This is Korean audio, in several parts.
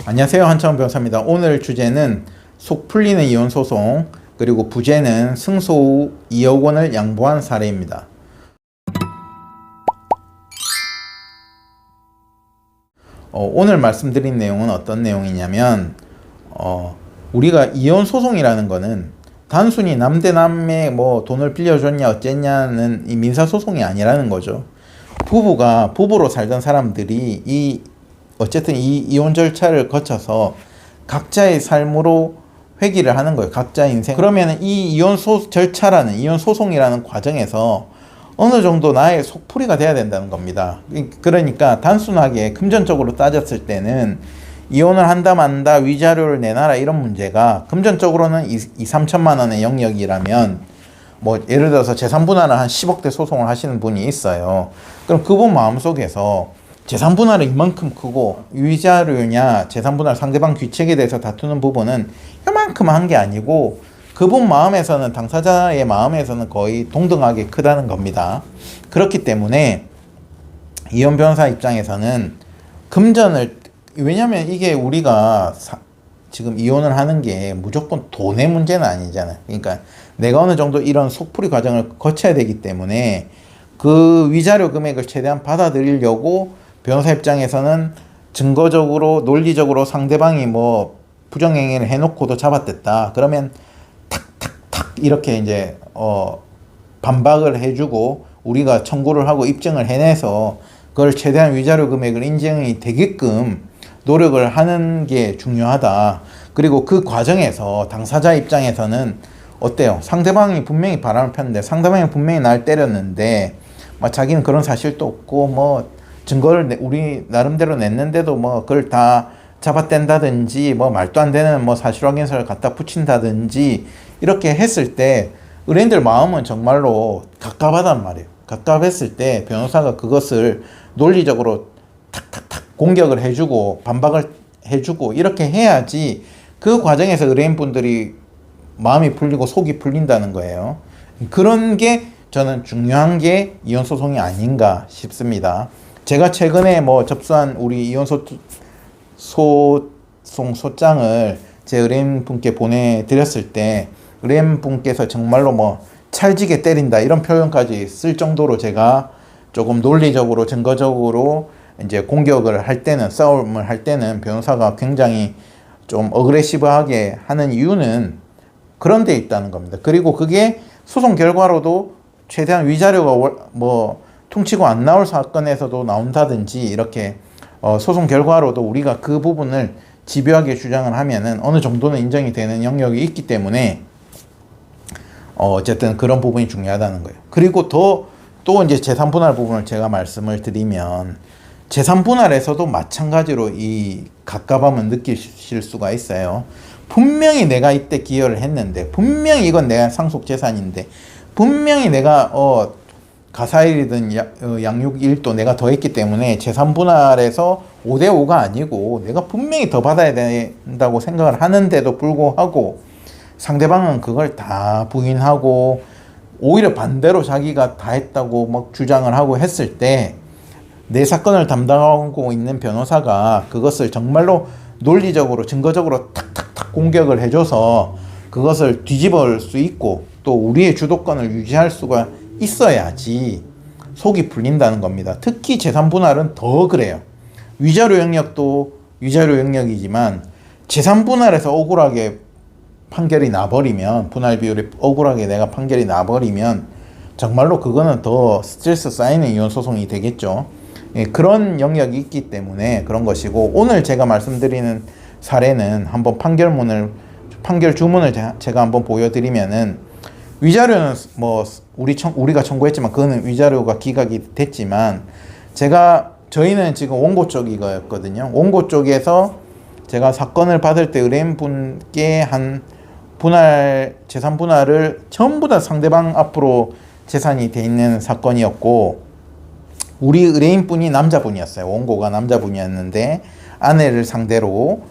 안녕하세요, 한창원 변호사입니다. 오늘 주제는 속 풀리는 이혼 소송, 그리고 부제는 승소 후 2억 원을 양보한 사례입니다. 오늘 말씀드린 내용은 어떤 내용이냐면 우리가 이혼 소송이라는 거는 단순히 남대남의 뭐 돈을 빌려줬냐 어쨌냐는 이 민사소송이 아니라는 거죠. 부부로 살던 사람들이 어쨌든 이 이혼 절차를 거쳐서 각자의 삶으로 회귀를 하는 거예요. 각자의 인생. 그러면 이 이혼 절차라는 이혼 소송이라는 과정에서 어느 정도 나의 속풀이가 돼야 된다는 겁니다. 그러니까 단순하게 금전적으로 따졌을 때는 이혼을 한다 만다 위자료를 내놔라 이런 문제가 금전적으로는 2~3천만 원의 영역이라면 뭐 예를 들어서 재산분할을 한 10억대 소송을 하시는 분이 있어요. 그럼 그분 마음속에서 재산분할은 이만큼 크고 위자료냐 재산분할 상대방 귀책에 대해서 다투는 부분은 이만큼 한 게 아니고 그분 마음에서는 당사자의 마음에서는 거의 동등하게 크다는 겁니다. 그렇기 때문에 이혼 변호사 입장에서는 금전을, 왜냐면 이게 우리가 지금 이혼을 하는 게 무조건 돈의 문제는 아니잖아요. 그러니까 내가 어느 정도 이런 속풀이 과정을 거쳐야 되기 때문에 그 위자료 금액을 최대한 받아들이려고 변호사 입장에서는 증거적으로 논리적으로 상대방이 뭐 부정행위를 해놓고도 잡아댔다 그러면 탁탁탁 이렇게 이제 반박을 해주고 우리가 청구를 하고 입증을 해내서 그걸 최대한 위자료 금액을 인정이 되게끔 노력을 하는 게 중요하다. 그리고 그 과정에서 당사자 입장에서는 어때요? 상대방이 분명히 바람을 폈는데 상대방이 분명히 날 때렸는데 막 자기는 그런 사실도 없고 뭐 증거를 우리 나름대로 냈는데도 뭐 그걸 다 잡아댄다든지 뭐 말도 안 되는 뭐 사실 확인서를 갖다 붙인다든지 이렇게 했을 때 의뢰인들 마음은 정말로 갑갑하단 말이에요. 갑갑했을 때 변호사가 그것을 논리적으로 탁탁탁 공격을 해주고 반박을 해주고 이렇게 해야지 그 과정에서 의뢰인분들이 마음이 풀리고 속이 풀린다는 거예요. 그런 게 저는 중요한 게 이혼 소송이 아닌가 싶습니다. 제가 최근에 뭐 접수한 우리 이혼 소송 소장을 제 의뢰인분께 보내드렸을 때 의뢰인분께서 정말로 뭐 찰지게 때린다 이런 표현까지 쓸 정도로 제가 조금 논리적으로 증거적으로 이제 공격을 할 때는 싸움을 할 때는 변호사가 굉장히 좀 어그레시브하게 하는 이유는 그런 데 있다는 겁니다. 그리고 그게 소송 결과로도 최대한 위자료가 뭐 퉁치고 안 나올 사건에서도 나온다든지 이렇게 소송 결과로도 우리가 그 부분을 집요하게 주장을 하면은 어느 정도는 인정이 되는 영역이 있기 때문에 어쨌든 그런 부분이 중요하다는 거예요. 그리고 또 이제 재산분할 부분을 제가 말씀을 드리면 재산분할에서도 마찬가지로 이 갑갑함을 느끼실 수가 있어요. 분명히 내가 이때 기여를 했는데 분명히 이건 내가 상속재산인데 분명히 내가 가사일이든 양육일도 내가 더 했기 때문에 재산분할에서 5대5가 아니고 내가 분명히 더 받아야 된다고 생각을 하는데도 불구하고 상대방은 그걸 다 부인하고 오히려 반대로 자기가 다 했다고 막 주장을 하고 했을 때 내 사건을 담당하고 있는 변호사가 그것을 정말로 논리적으로 증거적으로 탁탁탁 공격을 해줘서 그것을 뒤집을 수 있고 또 우리의 주도권을 유지할 수가 있어야지 속이 풀린다는 겁니다. 특히 재산분할은 더 그래요. 위자료 영역도 위자료 영역이지만 재산분할에서 억울하게 판결이 나버리면 분할 비율이 억울하게 내가 판결이 나버리면 정말로 그거는 더 스트레스 쌓이는 이혼 소송이 되겠죠. 예, 그런 영역이 있기 때문에 그런 것이고 오늘 제가 말씀드리는 사례는 한번 판결 주문을 제가 한번 보여드리면은 위자료는 뭐 우리가 청구했지만 그거는 위자료가 기각이 됐지만 저희는 지금 원고 쪽이거든요. 원고 쪽에서 제가 사건을 받을 때 의뢰인분께 한 재산 분할을 전부 다 상대방 앞으로 재산이 돼 있는 사건이었고 우리 의뢰인분이 남자분이었어요. 원고가 남자분이었는데 아내를 상대로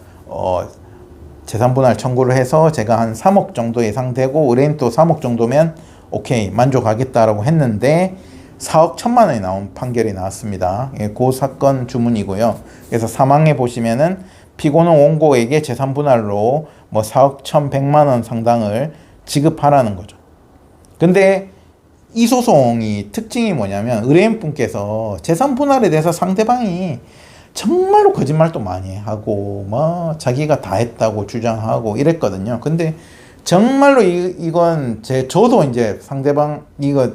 재산분할 청구를 해서 제가 한 3억 정도 예상되고 의뢰인도 3억 정도면 오케이 만족하겠다라고 했는데 4억 1천만 원이 나온 판결이 나왔습니다. 그 사건 주문이고요. 그래서 사망에 보시면은 피고는 원고에게 재산 분할로 뭐 4억 1,100만 원 상당을 지급하라는 거죠. 근데 이 소송이 특징이 뭐냐면 의뢰인분께서 재산 분할에 대해서 상대방이 정말로 거짓말도 많이 하고 뭐 자기가 다 했다고 주장하고 이랬거든요. 근데 정말로 이건 저도 이제 상대방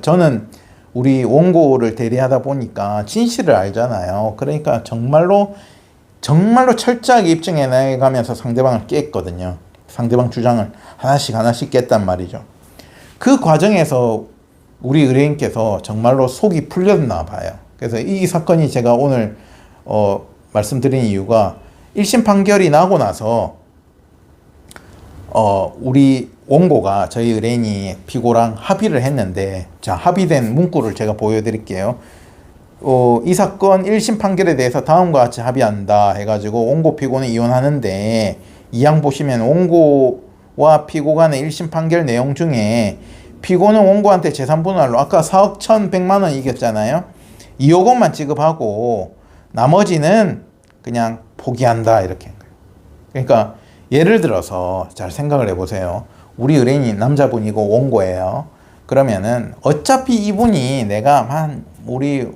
저는 우리 원고를 대리하다 보니까 진실을 알잖아요. 그러니까 정말로 철저하게 입증해 나가면서 상대방을 깼거든요. 상대방 주장을 하나씩 깼단 말이죠. 그 과정에서 우리 의뢰인께서 정말로 속이 풀렸나 봐요. 그래서 이 사건이 제가 오늘 말씀드린 이유가 1심 판결이 나고 나서 우리 원고가 저희 의뢰인이 피고랑 합의를 했는데, 자, 합의된 문구를 제가 보여드릴게요. 이 사건 1심 판결에 대해서 다음과 같이 합의한다 해가지고 원고 피고는 이혼하는데, 이항 보시면 원고와 피고 간의 1심 판결 내용 중에 피고는 원고한테 재산 분할로 아까 4억 1,100만 원 이겼잖아요. 2억 원만 지급하고 나머지는 그냥 포기한다 이렇게 한 거예요. 그러니까 예를 들어서 잘 생각을 해보세요. 우리 의뢰인이 남자분이고 원고예요. 그러면은 어차피 이분이 내가 우리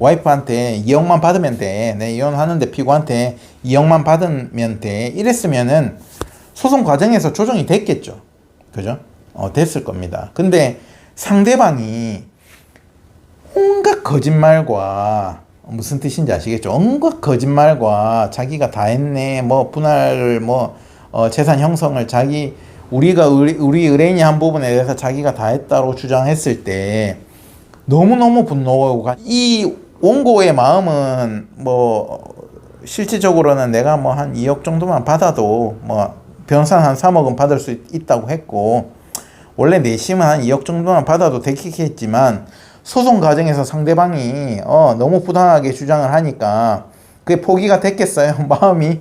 와이프한테 2억만 받으면 돼. 내 이혼하는데 피고한테 2억만 받으면 돼. 이랬으면은 소송 과정에서 조정이 됐겠죠. 그죠? 됐을 겁니다. 근데 상대방이 온갖 거짓말과 무슨 뜻인지 아시겠죠? 온갖 거짓말과 자기가 다 했네, 뭐 분할을 재산 형성을 우리 의뢰인이 한 부분에 대해서 자기가 다 했다고 주장했을 때 너무너무 분노가, 이 원고의 마음은 실질적으로는 내가 한 2억 정도만 받아도 변호사는 한 3억은 받을 수 있다고 했고, 원래 내심은 한 2억 정도만 받아도 되겠지만 소송 과정에서 상대방이 너무 부당하게 주장을 하니까 그게 포기가 됐겠어요? 마음이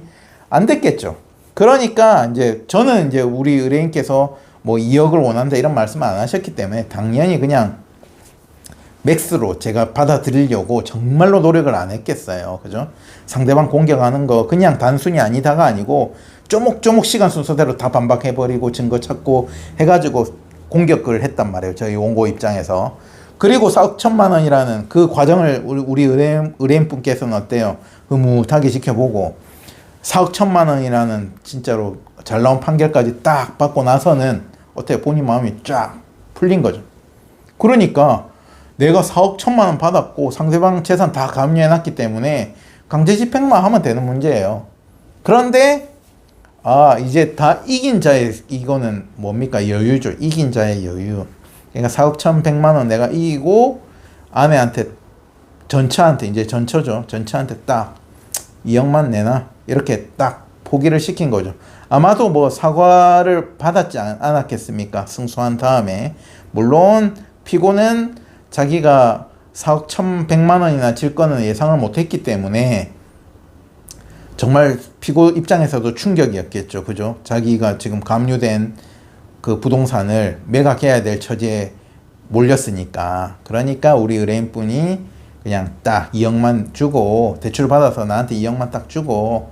안 됐겠죠. 그러니까 저는 우리 의뢰인께서 2억을 원한다 이런 말씀 안 하셨기 때문에 당연히 그냥 맥스로 제가 받아들이려고 정말로 노력을 안 했겠어요. 그죠? 상대방 공격하는 거 그냥 단순히 아니다가 아니고 쪼목쪼목 시간 순서대로 다 반박해버리고 증거 찾고 해가지고 공격을 했단 말이에요. 저희 원고 입장에서. 그리고 4억 1,000만 원이라는 그 과정을 우리 의뢰인분께서는 어때요? 흐뭇하게 지켜보고 4억 1,000만 원이라는 진짜로 잘 나온 판결까지 딱 받고 나서는 어때요? 본인 마음이 쫙 풀린 거죠. 그러니까 내가 4억 1,000만 원 받았고 상대방 재산 다 감유해놨기 때문에 강제집행만 하면 되는 문제예요. 그런데 이제 다 이긴 자의, 이거는 뭡니까? 여유죠. 이긴 자의 여유. 그러니까 4억 1,100만 원 내가 이기고 아내한테, 전처한테, 이제 전처죠. 전처한테 딱 2억만 내놔. 이렇게 딱 포기를 시킨 거죠. 아마도 사과를 받았지 않았겠습니까? 승소한 다음에. 물론 피고는 자기가 4억 1,100만 원이나 질 거는 예상을 못했기 때문에 정말 피고 입장에서도 충격이었겠죠. 그죠? 자기가 지금 감유된 그 부동산을 매각해야 될 처지에 몰렸으니까. 그러니까 우리 의뢰인분이 그냥 딱 2억만 주고, 대출 받아서 나한테 2억만 딱 주고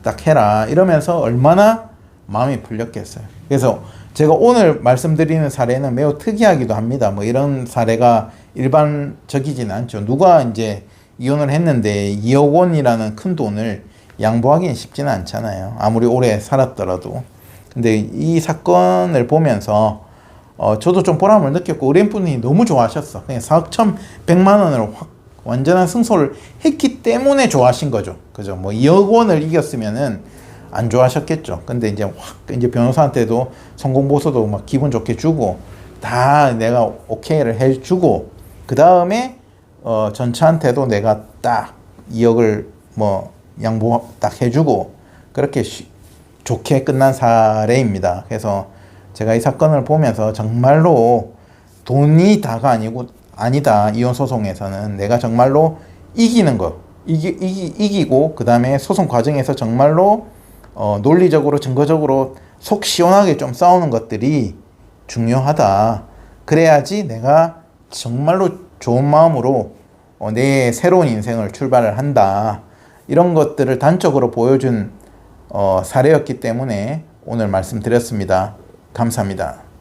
딱 해라 이러면서 얼마나 마음이 풀렸겠어요. 그래서 제가 오늘 말씀드리는 사례는 매우 특이하기도 합니다. 이런 사례가 일반적이지는 않죠. 누가 이제 이혼을 했는데 2억 원이라는 큰 돈을 양보하기는 쉽지는 않잖아요. 아무리 오래 살았더라도. 근데 이 사건을 보면서 저도 좀 보람을 느꼈고 의뢰인분이 너무 좋아하셨어. 그냥 4억 1,100만 원으로 확 완전한 승소를 했기 때문에 좋아하신 거죠. 그죠? 2억 원을 이겼으면은 안 좋아하셨겠죠. 근데 이제 변호사한테도 성공보수도 막 기분 좋게 주고 다 내가 오케이를 해주고, 그 다음에 전처한테도 내가 딱 2억을 양보 딱 해주고 그렇게 좋게 끝난 사례입니다. 그래서 제가 이 사건을 보면서 정말로 돈이 다가 아니다. 이혼 소송에서는 내가 정말로 이기는 거, 이기고 그 다음에 소송 과정에서 정말로 논리적으로 증거적으로 속 시원하게 좀 싸우는 것들이 중요하다. 그래야지 내가 정말로 좋은 마음으로 내 새로운 인생을 출발을 한다. 이런 것들을 단적으로 보여준 사례였기 때문에 오늘 말씀드렸습니다. 감사합니다.